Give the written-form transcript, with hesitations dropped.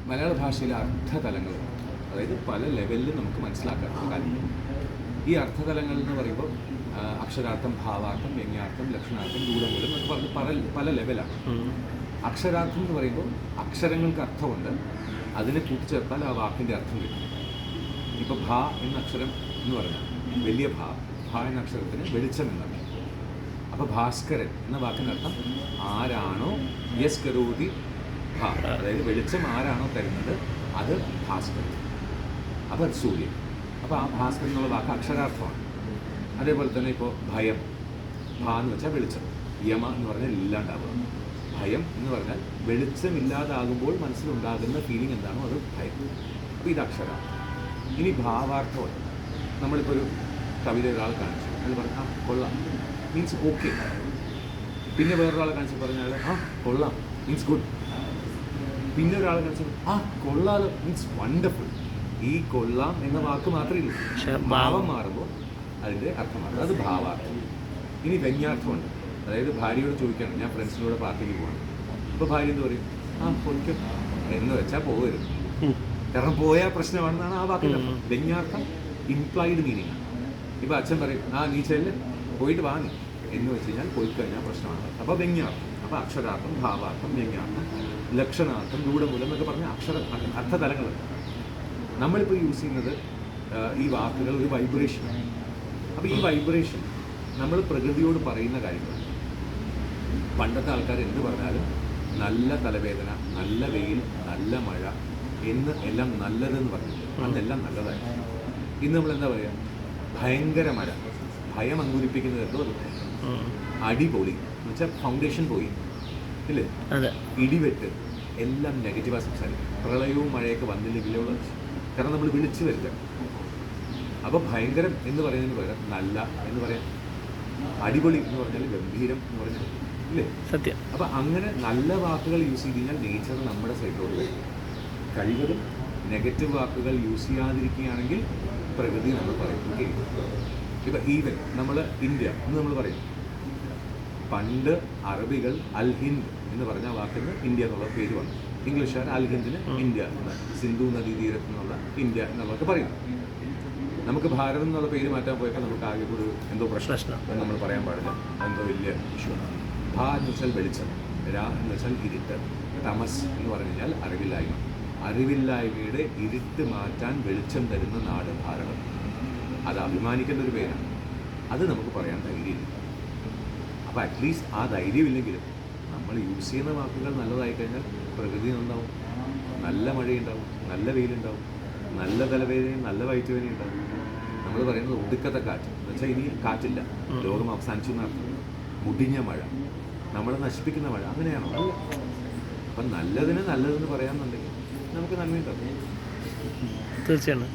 മലയാള ഭാഷയിലെ അർത്ഥതലങ്ങൾ, അതായത് പല ലെവലിൽ നമുക്ക് മനസ്സിലാക്കാറുണ്ട് കാര്യം. ഈ അർത്ഥതലങ്ങൾ എന്ന് പറയുമ്പോൾ അക്ഷരാർത്ഥം, ഭാവാർത്ഥം, വ്യംഗ്യാർത്ഥം, ലക്ഷണാർത്ഥം, ഗൂഢമൂലം എന്നൊക്കെ പറഞ്ഞ് പല ലെവലാണ്. അക്ഷരാർത്ഥം എന്ന് പറയുമ്പോൾ അക്ഷരങ്ങൾക്ക് അർത്ഥമുണ്ട്, അതിനെ കൂട്ടിച്ചേർത്താൽ ആ വാക്കിൻ്റെ അർത്ഥം കിട്ടും. ഇപ്പോൾ ഭ എന്ന അക്ഷരം എന്ന് പറഞ്ഞാൽ വലിയ ഭ എന്ന അക്ഷരത്തിന് വെളിച്ചം എന്നർത്ഥം. അപ്പോൾ ഭാസ്കരൻ എന്ന വാക്കിനർത്ഥം ആരാണോ യസ് കരോതി ഭ, അതായത് വെളിച്ചം ആരാണോ തരുന്നത് അത് ഭാസ്കരൻ, അപ്പോൾ അത് സൂര്യൻ. അപ്പോൾ ആ ഭാസ്കരൻ എന്നുള്ള വാക്ക് അക്ഷരാർത്ഥമാണ്. അതേപോലെ തന്നെ ഇപ്പോൾ ഭയം, ഭ എന്ന് വെച്ചാൽ വെളിച്ചം, യമ എന്ന് പറഞ്ഞാൽ ഇല്ലാണ്ടാവുക. ഭയം എന്ന് പറഞ്ഞാൽ വെളിച്ചമില്ലാതാകുമ്പോൾ മനസ്സിലുണ്ടാകുന്ന ഫീലിംഗ് എന്താണോ അത് ഭയം. അപ്പോൾ ഇത് അക്ഷരാർത്ഥം. ഇനി ഭാവാർത്ഥമാണ്. നമ്മളിപ്പോൾ ഒരു കവിത ഒരാൾ കാണിച്ചു, അത് പറഞ്ഞാൽ കൊള്ളാം മീൻസ് ഓക്കെ. പിന്നെ വേറൊരാളെ കാണിച്ച് പറഞ്ഞാൽ കൊള്ളാം മീൻസ് ഗുഡ്. പിന്നെ ഒരാളെ കാണിച്ചു കൊള്ളാലോ മീൻസ് വണ്ടർഫുൾ. ഈ കൊള്ളാം എന്ന വാക്ക് മാത്രമേ ഉള്ളൂ, ഭാവം മാറുമ്പോൾ അതിൻ്റെ അർത്ഥം മാറും. അത് ഭാവാർത്ഥം. ഇനി വ്യംഗ്യാർത്ഥമുണ്ട്. അതായത് ഭാര്യയോട് ചോദിക്കുകയാണ്, ഞാൻ ഫ്രണ്ട്സിനോട് പാർട്ടിക്ക് പോകണം. അപ്പോൾ ഭാര്യ എന്ത് പറയും? പൊയ്ക്കും എന്ന് വെച്ചാൽ പോകരുത്, കാരണം പോയാൽ പ്രശ്നമാണെന്നാണ് ആ വാക്കിൻ്റെ അർത്ഥം. വ്യംഗ്യാർത്ഥം ഇംപ്ലൈഡ് മീനിങ് ആണ്. ഇപ്പോൾ അച്ഛൻ പറയും നീ ചെല്ല് പോയിട്ട് വാങ്ങി എന്ന് വെച്ച് കഴിഞ്ഞാൽ പോയി കഴിഞ്ഞാൽ പ്രശ്നമാണ്. അപ്പോൾ വ്യംഗ്യാർത്ഥം. അപ്പോൾ അക്ഷരാർത്ഥം, ഭാവാർത്ഥം, വ്യംഗ്യാർത്ഥം, ലക്ഷണാർത്ഥം, ഗൂഢമൂലം എന്നൊക്കെ പറഞ്ഞ അർത്ഥതലങ്ങളുണ്ട്. നമ്മളിപ്പോൾ യൂസ് ചെയ്യുന്നത് ഈ വാക്കുകൾ ഒരു വൈബ്രേഷനാണ്. അപ്പോൾ ഈ വൈബ്രേഷൻ നമ്മൾ പ്രകൃതിയോട് പറയുന്ന കാര്യങ്ങളാണ്. പണ്ടത്തെ ആൾക്കാർ എന്ത് പറഞ്ഞാലും നല്ല തലവേദന, നല്ല വെയിൽ, നല്ല മഴ എന്ന് എല്ലാം നല്ലതെന്ന് പറഞ്ഞില്ല. അതെല്ലാം നല്ലതായിരുന്നു. ഇന്ന് നമ്മൾ എന്താ പറയുക? ഭയങ്കര മഴ, ഭയം അങ്കുരിപ്പിക്കുന്നത് എന്തോ അത് ഭയം. അടിപൊളി എന്ന് വെച്ചാൽ ഫൗണ്ടേഷൻ പോയി ഇല്ലേ? ഇടിവെട്ട് എല്ലാം നെഗറ്റീവായി സംസാരിക്കും. പ്രളയവും മഴയൊക്കെ വന്നില്ലെങ്കിലോ, കാരണം നമ്മൾ വിളിച്ചു വരുത്തുക. അപ്പോൾ ഭയങ്കരം എന്ന് പറയുന്നതിന് പകരം നല്ല എന്ന് പറയാം. അടിപൊളി എന്ന് പറഞ്ഞാൽ ഗംഭീരം എന്ന് പറഞ്ഞാൽ ഇല്ലേ? സത്യം. അപ്പോൾ അങ്ങനെ നല്ല വാക്കുകൾ യൂസ് ചെയ്ത് കഴിഞ്ഞാൽ നേച്ചർ നമ്മുടെ സൈഡിലോട്ട് വരും. കഴിവതും നെഗറ്റീവ് വാക്കുകൾ യൂസ് ചെയ്യാതിരിക്കുകയാണെങ്കിൽ പ്രകൃതി നമ്മൾ പറയും. ഓക്കെ, ഇപ്പം ഈവൻ നമ്മൾ ഇന്ത്യ എന്ന് നമ്മൾ പറയും. പണ്ട് അറബികൾ അൽ ഹിന്ദ് എന്ന് പറഞ്ഞ വാക്കിന് ഇന്ത്യ എന്നുള്ള പേര് വന്നു. ഇംഗ്ലീഷുകാർ അൽ ഹിന്ദിന് ഇന്ത്യ എന്ന്, സിന്ധു നദീതീരത്ത് നിന്നുള്ള ഇന്ത്യ എന്നുള്ളതൊക്കെ പറയും. നമുക്ക് ഭാരതം എന്നുള്ള പേര് മാറ്റാൻ പോയപ്പോൾ നമുക്ക് ആകെ ഒരു എന്തോ പ്രശ്നം നമ്മൾ പറയാൻ പാടില്ല, എന്തോ വലിയ ഇഷ്യൂ. ഭ എന്ന് വെച്ചാൽ വെളിച്ചം, രാ എന്ന് വെച്ചാൽ ഇരുട്ട്, തമസ് എന്ന് പറഞ്ഞു കഴിഞ്ഞാൽ അറിവില്ലായ്മ. അറിവില്ലായ്മയുടെ ഇരുട്ട് മാറ്റാൻ വെളിച്ചം തരുന്ന നാട് ഭാരതം. അത് അഭിമാനിക്കേണ്ട ഒരു പേരാണ്. അത് നമുക്ക് പറയാൻ ധൈര്യമില്ല. അപ്പോൾ അറ്റ്ലീസ്റ്റ് ആ ധൈര്യമില്ലെങ്കിലും നമ്മൾ യൂസ് ചെയ്യുന്ന വാക്കുകൾ നല്ലതായി കഴിഞ്ഞാൽ പ്രകൃതി നന്നാവും. നല്ല മഴയുണ്ടാവും, നല്ല വെയിലുണ്ടാവും, നല്ല തലവേദനയും നല്ല വയറ്റുവേദനയും ഉണ്ടാവും. നമ്മൾ പറയുന്നത് ഒടുക്കത്തെ കാറ്റ് എന്ന് വെച്ചാൽ ഇനി കാറ്റില്ല, ലോകം അവസാനിച്ചു എന്നർത്ഥം. മുടിഞ്ഞ മഴ, നമ്മളെ നശിപ്പിക്കുന്ന മഴ, അങ്ങനെയാണോ? അല്ല. അപ്പം നല്ലതിന് നല്ലതെന്ന് പറയാമെന്നുണ്ടെങ്കിൽ നമുക്ക് നന്മയുണ്ടാവും. തീർച്ചയാണ്.